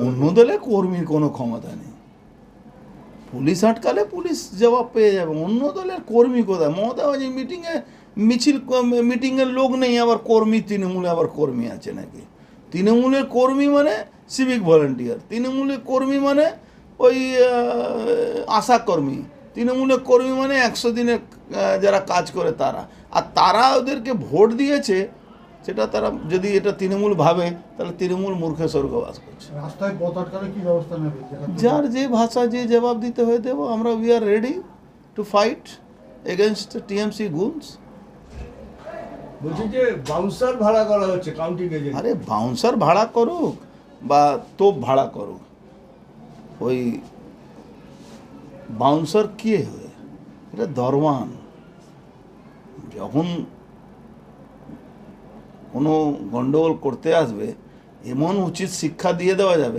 অন্য দলে কর্মীর কোনো ক্ষমতা নেই, পুলিশ আটকালে পুলিশ জবাব পেয়ে যাবে। অন্য দলের কর্মী কোথায়? মমতা ব্যানার্জি মিটিংয়ের লোক নেই, আবার কর্মী তৃণমূলে আবার কর্মী আছে নাকি? তৃণমূলের কর্মী মানে সিভিক ভলেন্টিয়ার, তৃণমূলের কর্মী মানে ওই আশা কর্মী, তৃণমূলের কর্মী মানে 100 দিনের যারা কাজ করে তারা। আর তারা ওদেরকে ভোট দিয়েছে, সেটা তারা যদি এটা তৃণমূল ভাবে তাহলে তৃণমূল মূর্খে স্বর্গবাস করছে। রাস্তায় পথ আটকালে কি ব্যবস্থা নেবে? যার যে ভাষা যে জবাব দিতে হয়ে দেবো আমরা। We are ready to fight against TMC goons. বলছি যে বাউন্সার ভাড়া করা হচ্ছে কাউন্টি গেজেট। আরে বাউন্সার ভাড়া করুক বা তোপ ভাড়া করুক, ওই বাউন্সার কে হয়ে? এটা দরওয়ান। যখন কোনো গন্ডগোল করতে আসবে এমন উচিত শিক্ষা দিয়ে দেওয়া যাবে